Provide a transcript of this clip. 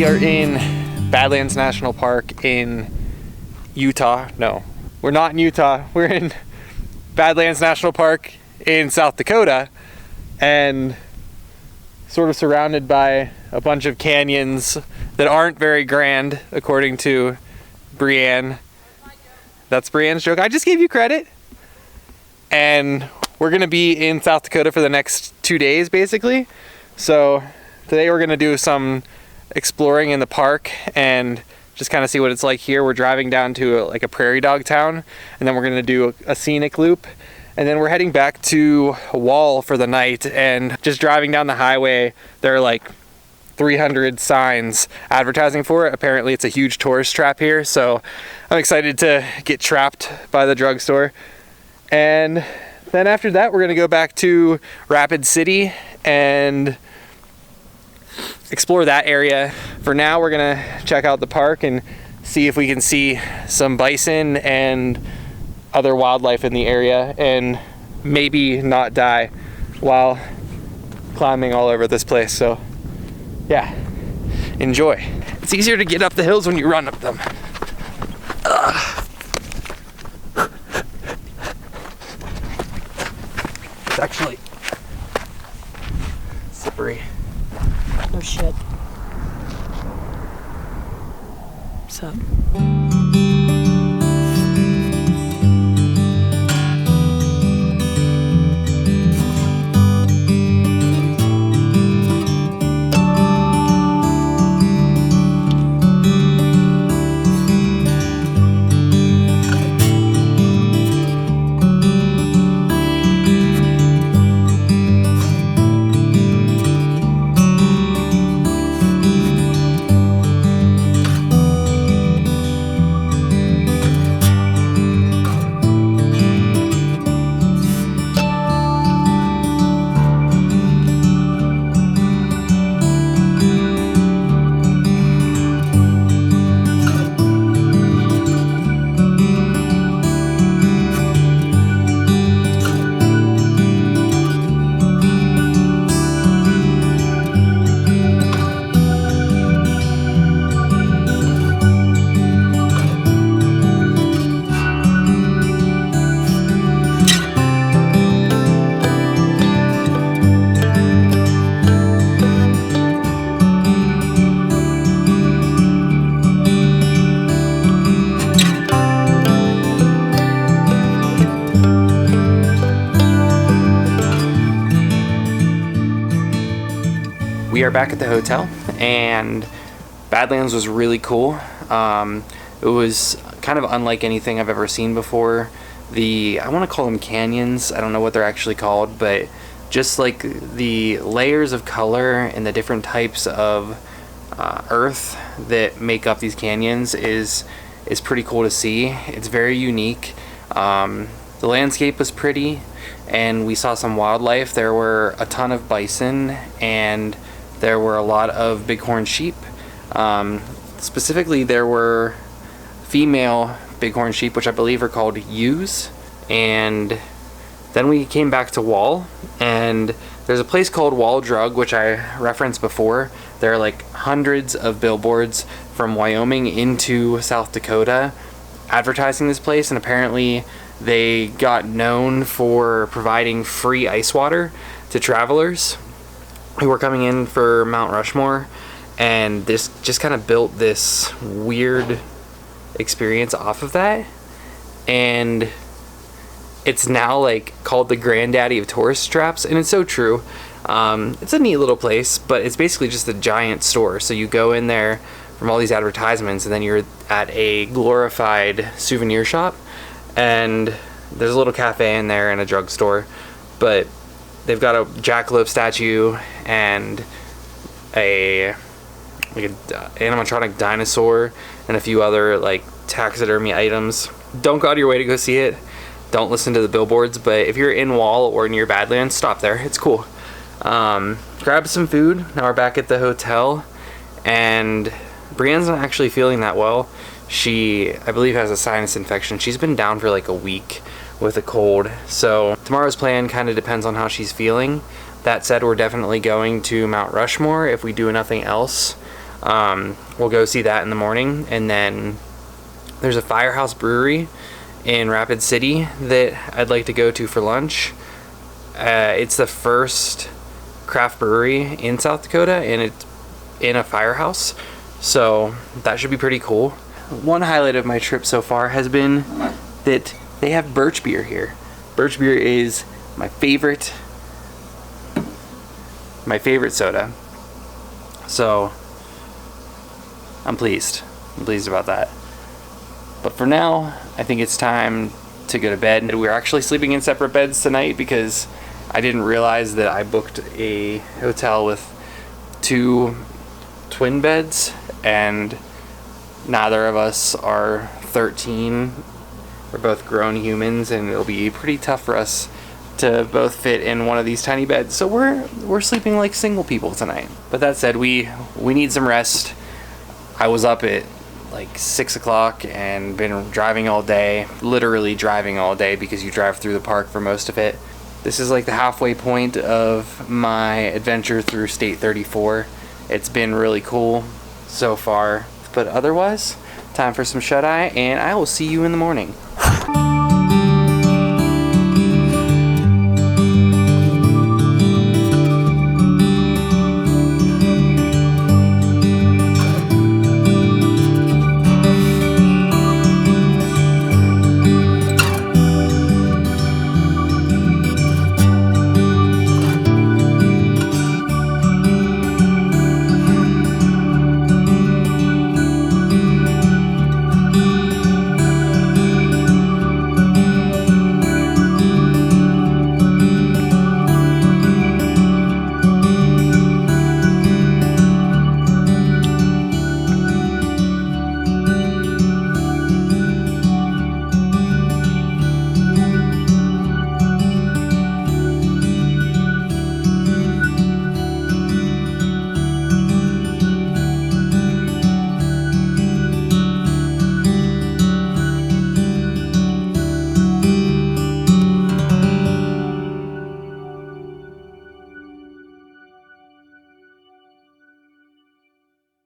We are in Badlands National Park in Utah. No, we're not in Utah. We're in Badlands National Park in South Dakota, and sort of surrounded by a bunch of canyons that aren't very grand, according to Brienne. That's Brienne's joke. I just gave you credit. And we're gonna be in South Dakota for the next 2 days, basically. So today we're gonna do some exploring in the park and just kind of see what it's like here. We're driving down to like a prairie dog town, and then we're gonna do a scenic loop. And then we're heading back to Wall for the night, and just driving down the highway, there are like 300 signs advertising for it. Apparently it's a huge tourist trap here, so I'm excited to get trapped by the drugstore. And then after that, we're gonna go back to Rapid City and explore that area. For now, we're gonna check out the park and see if we can see some bison and other wildlife in the area, and maybe not die while climbing all over this place. So yeah, enjoy. It's easier to get up the hills when you run up them. It's actually slippery. Oh shit. What's up? We are back at the hotel, and Badlands was really cool. It was kind of unlike anything I've ever seen before. I want to call them canyons, I don't know what they're actually called, but just like the layers of color and the different types of earth that make up these canyons is pretty cool to see. It's very unique. The landscape was pretty, and we saw some wildlife. There were a ton of bison, and there were a lot of bighorn sheep. Specifically, there were female bighorn sheep, which I believe are called ewes. And then we came back to Wall, and there's a place called Wall Drug, which I referenced before. There are like hundreds of billboards from Wyoming into South Dakota advertising this place, and apparently they got known for providing free ice water to travelers who were coming in for Mount Rushmore, and this just kind of built this weird experience off of that. And it's now like called the granddaddy of tourist traps, and it's so true. It's a neat little place, but it's basically just a giant store. So you go in there from all these advertisements, and then you're at a glorified souvenir shop, and there's a little cafe in there and a drugstore, but they've got a jackalope statue and an animatronic dinosaur and a few other like taxidermy items. Don't go out of your way to go see it. Don't listen to the billboards, but if you're in Wall or near Badlands, stop there. It's cool. Grab some food. Now we're back at the hotel, and Brienne's not actually feeling that well. She, I believe, has a sinus infection. She's been down for like a week with a cold. So tomorrow's plan kind of depends on how she's feeling. That said, we're definitely going to Mount Rushmore if we do nothing else. We'll go see that in the morning, and then there's a Firehouse Brewery in Rapid City that I'd like to go to for lunch. It's the first craft brewery in South Dakota, and it's in a firehouse, so that should be pretty cool. One highlight of my trip so far has been that they have birch beer here. Birch beer is my favorite soda, so I'm pleased about that. But for now, I think it's time to go to bed. We're actually sleeping in separate beds tonight because I didn't realize that I booked a hotel with 2 twin beds, and neither of us are 13. We're both grown humans, and it'll be pretty tough for us to both fit in one of these tiny beds. So we're sleeping like single people tonight. But that said, we need some rest. I was up at like 6 o'clock and been driving all day, literally driving all day, because you drive through the park for most of it. This is like the halfway point of my adventure through State 34. It's been really cool so far, but otherwise, time for some shut-eye, and I will see you in the morning.